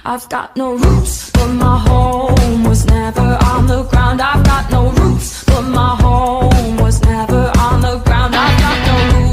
I've got no roots, but my home was never on the ground. I've got no roots, but my home was never on the ground. I've got no roots.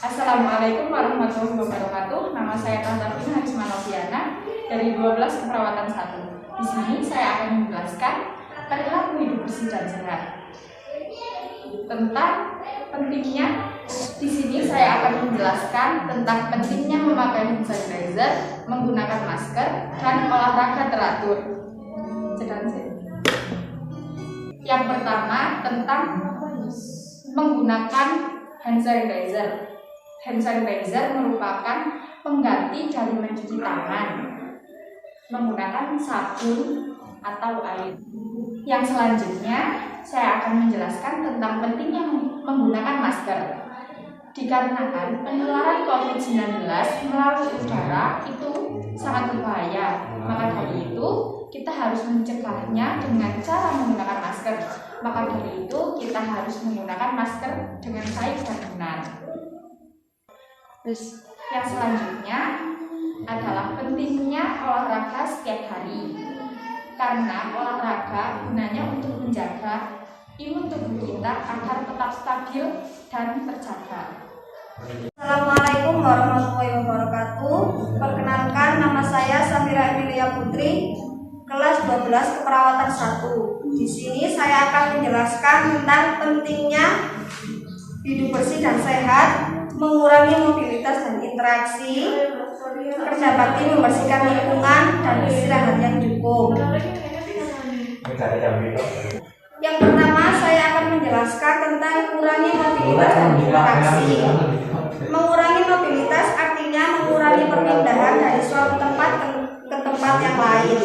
Assalamualaikum warahmatullahi wabarakatuh. Nama saya Tantarina Harisma Noviana dari 12 Keperawatan 1. Di sini saya akan menjelaskan perilaku hidup bersih dan sehat. Tentang pentingnya, di sini saya akan menjelaskan tentang pentingnya memakai hand sanitizer, menggunakan masker, dan olahraga teratur. Yang pertama tentang menggunakan hand sanitizer. Hand sanitizer merupakan pengganti dari mencuci tangan menggunakan sabun atau air. Yang selanjutnya, saya akan menjelaskan tentang pentingnya menggunakan masker. Dikarenakan penularan COVID-19 melalui udara itu sangat berbahaya. Maka dari itu, kita harus mencegahnya dengan cara menggunakan masker. Maka dari itu, kita harus menggunakan masker dengan baik dan benar. Terus yang selanjutnya adalah pentingnya olahraga setiap hari. Karena olahraga gunanya untuk menjaga imun tubuh kita agar tetap stabil dan terjaga. Assalamualaikum warahmatullahi wabarakatuh. Perkenalkan, nama saya Safira Emilia Putri, kelas 12 Keperawatan 1. Di sini saya akan menjelaskan tentang pentingnya hidup bersih dan sehat, mengurangi mobilitas dan interaksi, kerja bakti membersihkan lingkungan, dan istirahat yang cukup. Yang pertama, saya akan menjelaskan tentang mengurangi mobilitas dan interaksi. Mengurangi mobilitas artinya mengurangi perpindahan dari suatu tempat ke tempat yang lain.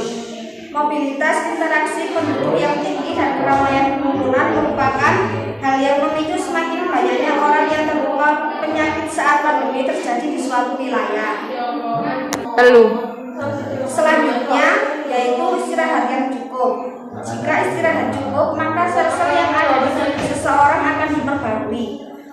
Mobilitas interaksi penduduk yang tinggi dan keramaian kerumunan merupakan hal yang memicu semakin banyaknya orang yang terpapar penyakit saat pandemi terjadi di suatu wilayah. Selanjutnya yaitu istirahat yang cukup. Jika istirahat cukup, maka sel-sel yang ada di tubuh seseorang akan diperbarui.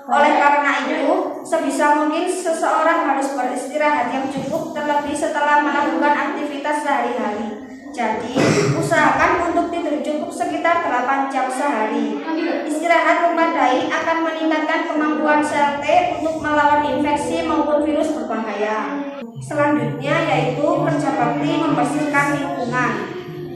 Oleh karena itu, sebisa mungkin seseorang harus beristirahat yang cukup, terlebih setelah melakukan aktivitas sehari-hari. Jadi, usahakan untuk tidur cukup sekitar 8 jam sehari. Istirahat memadai akan meningkatkan kemampuan sel T untuk melawan infeksi maupun virus berbahaya. Selanjutnya yaitu kerja bakti membersihkan lingkungan.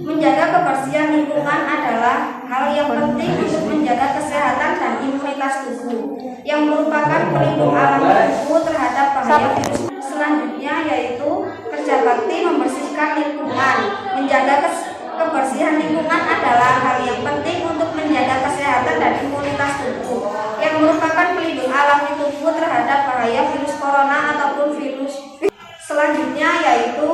Menjaga kebersihan lingkungan adalah hal yang penting untuk menjaga kesehatan dan imunitas tubuh, yang merupakan pelindung alami tubuh terhadap bahaya virus. Selanjutnya yaitu kerja bakti membersihkan lingkungan. Menjaga kebersihan lingkungan adalah hal yang penting untuk menjaga kesehatan dan imunitas tubuh, yang merupakan pelindung alami tubuh terhadap bahaya virus corona ataupun virus. Selanjutnya yaitu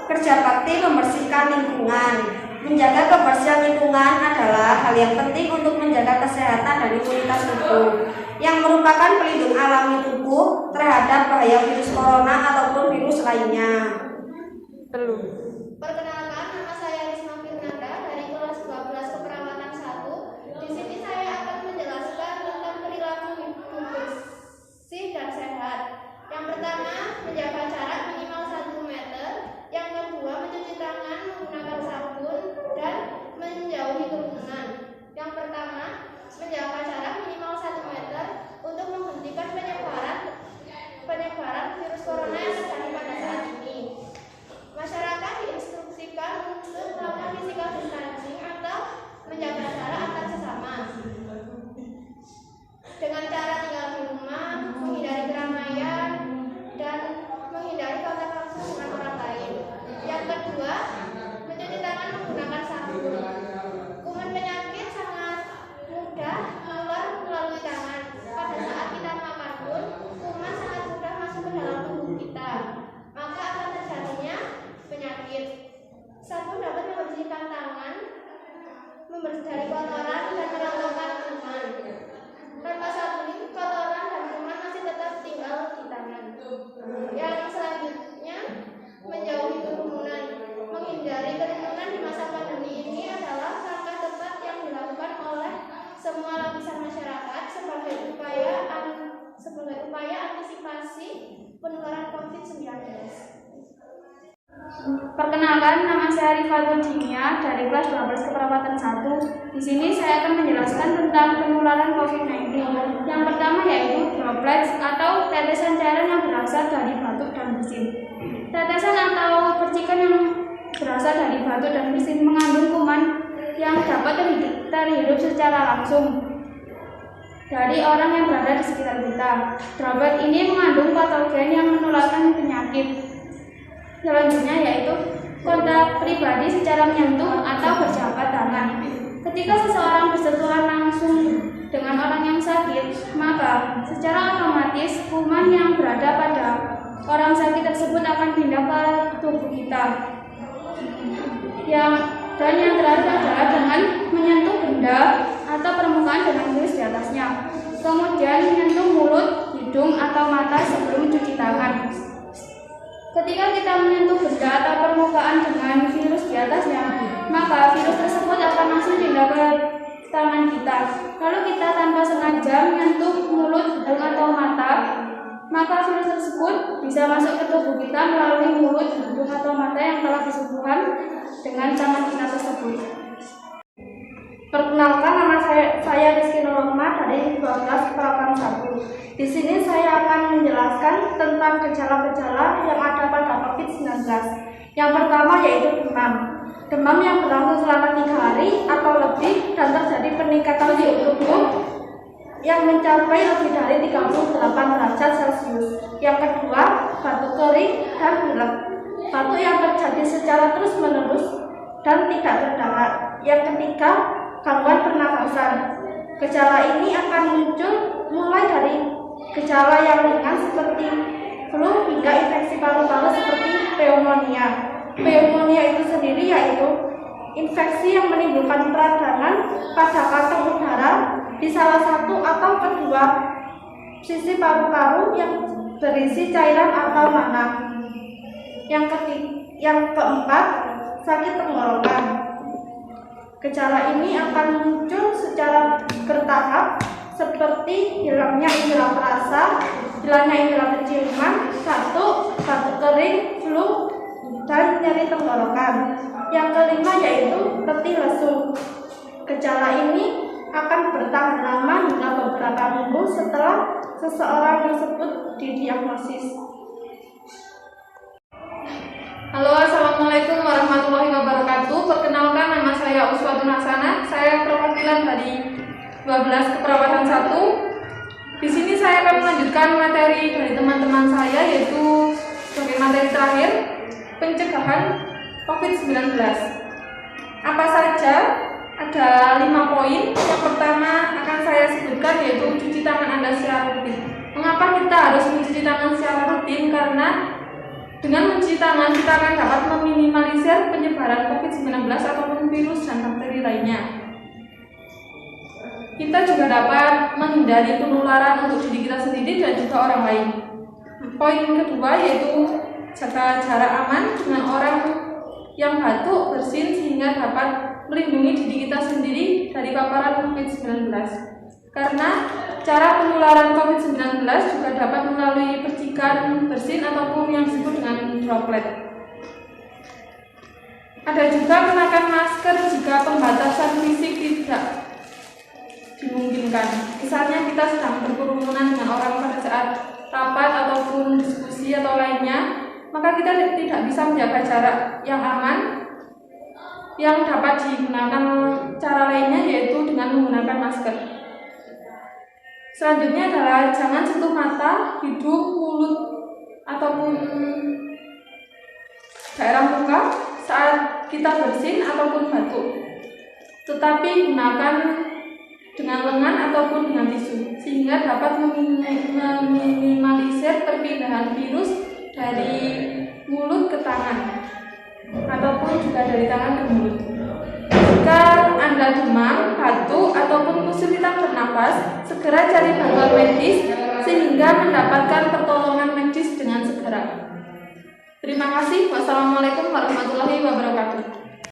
kerja bakti membersihkan lingkungan. Menjaga kebersihan lingkungan adalah hal yang penting untuk menjaga kesehatan dan imunitas tubuh, yang merupakan pelindung alami tubuh terhadap bahaya virus corona ataupun virus lainnya. Perkenalkan, nama saya Risma Firnanda dari kelas 12 Sabun dapat membersihkan tangan, membersihkan dari kotoran dan menghilangkan kuman. Tanpa sabun, kotoran dan kuman masih tetap tinggal di tangan. Yang selanjutnya, menjauhi kerumunan. Menghindari kerumunan di masa pandemi ini adalah langkah tepat yang dilakukan oleh semua lapisan masyarakat sebagai upaya antisipasi penularan COVID-19. Perkenalkan, nama saya Rifatul Dimia dari kelas 12 Keperawatan 1. Di sini saya akan menjelaskan tentang penularan COVID-19. Yang pertama yaitu droplets atau tetesan cairan yang berasal dari batuk dan bersin. Tetesan atau percikan yang berasal dari batuk dan bersin mengandung kuman yang dapat terhirup secara langsung dari orang yang berada di sekitar kita. Droplet ini mengandung patogen yang menularkan penyakit. Selanjutnya yaitu kontak pribadi secara menyentuh atau berjabat tangan. Ketika seseorang bersentuhan langsung dengan orang yang sakit, maka secara otomatis kuman yang berada pada orang sakit tersebut akan pindah ke tubuh kita. Yang terakhir adalah dengan menyentuh benda atau permukaan dengan virus di atasnya. Kemudian menyentuh mulut, hidung, atau mata sebelum mencuci tangan. Ketika kita menyentuh benda atau permukaan dengan virus di atasnya, maka virus tersebut akan langsung pindah ke tangan kita. Lalu kita tanpa sengaja menyentuh mulut, hidung, atau mata, maka virus tersebut bisa masuk ke tubuh kita melalui mulut, hidung, atau mata yang telah disentuhan dengan tangan kita tersebut. Perkenalkan, nama saya Rizky Nurrohma dari 12 Keperawatan 1. Di sini saya akan menjelaskan tentang gejala-gejala yang ada pada COVID-19. Yang pertama yaitu demam. Demam yang berlangsung selama 3 hari atau lebih dan terjadi peningkatan suhu tubuh yang mencapai lebih dari 38 derajat Celcius. Yang kedua, batuk kering dan pilek. Batuk yang terjadi secara terus-menerus dan tidak berdarah. Yang ketiga, gangguan pernafasan. Gejala ini akan muncul mulai dari gejala yang ringan seperti flu hingga infeksi paru-paru seperti pneumonia. Pneumonia itu sendiri yaitu infeksi yang menimbulkan peradangan pada kantong udara di salah satu atau kedua sisi paru-paru yang berisi cairan atau nanah. Yang keempat, sakit tenggorokan. Gejala ini akan muncul secara bertahap seperti hilangnya indera perasa, hilangnya indera penciuman, batuk kering, flu, dan nyeri tenggorokan. Yang kelima yaitu letih lesu. Gejala ini akan bertahan lama hingga beberapa minggu setelah seseorang tersebut didiagnosis. Halo, assalamualaikum warahmatullahi wabarakatuh. Perkenalkan, nama saya Uswatun Hasanah. Saya perwakilan dari 12 Keperawatan 1. Di sini saya akan melanjutkan materi dari teman-teman saya, yaitu sebagai materi terakhir, pencegahan COVID-19. Apa saja? Ada 5 poin. Yang pertama akan saya sebutkan yaitu cuci tangan Anda secara rutin. Mengapa kita harus mencuci tangan secara rutin? Karena dengan mencuci tangan kita akan dapat meminimalisir penyebaran COVID-19 ataupun virus dan bakteri lainnya. Kita juga dapat menghindari penularan untuk diri kita sendiri dan juga orang lain. Poin kedua yaitu jaga jarak aman dengan orang yang batuk, bersin sehingga dapat melindungi diri kita sendiri dari paparan COVID-19. Karena cara penularan COVID-19 juga dapat melalui percikan, bersin, ataupun yang disebut dengan droplet. Ada juga kenakan masker jika pembatasan fisik tidak dimungkinkan. Misalnya kita sedang berkerumunan dengan orang pada saat rapat ataupun diskusi atau lainnya, maka kita tidak bisa menjaga jarak yang aman. Yang dapat digunakan cara lainnya yaitu dengan menggunakan masker. Selanjutnya adalah jangan sentuh mata, hidung, mulut, ataupun daerah muka saat kita bersin ataupun batuk. Tetapi gunakan dengan lengan ataupun dengan tisu, sehingga dapat meminimalisir perpindahan virus dari mulut ke tangan. ataupun juga dari tangan ke mulut. Jika Anda demam, batuk, ataupun kesulitan bernapas, segera cari bantuan medis sehingga mendapatkan pertolongan medis dengan segera. Terima kasih. Wassalamualaikum warahmatullahi wabarakatuh.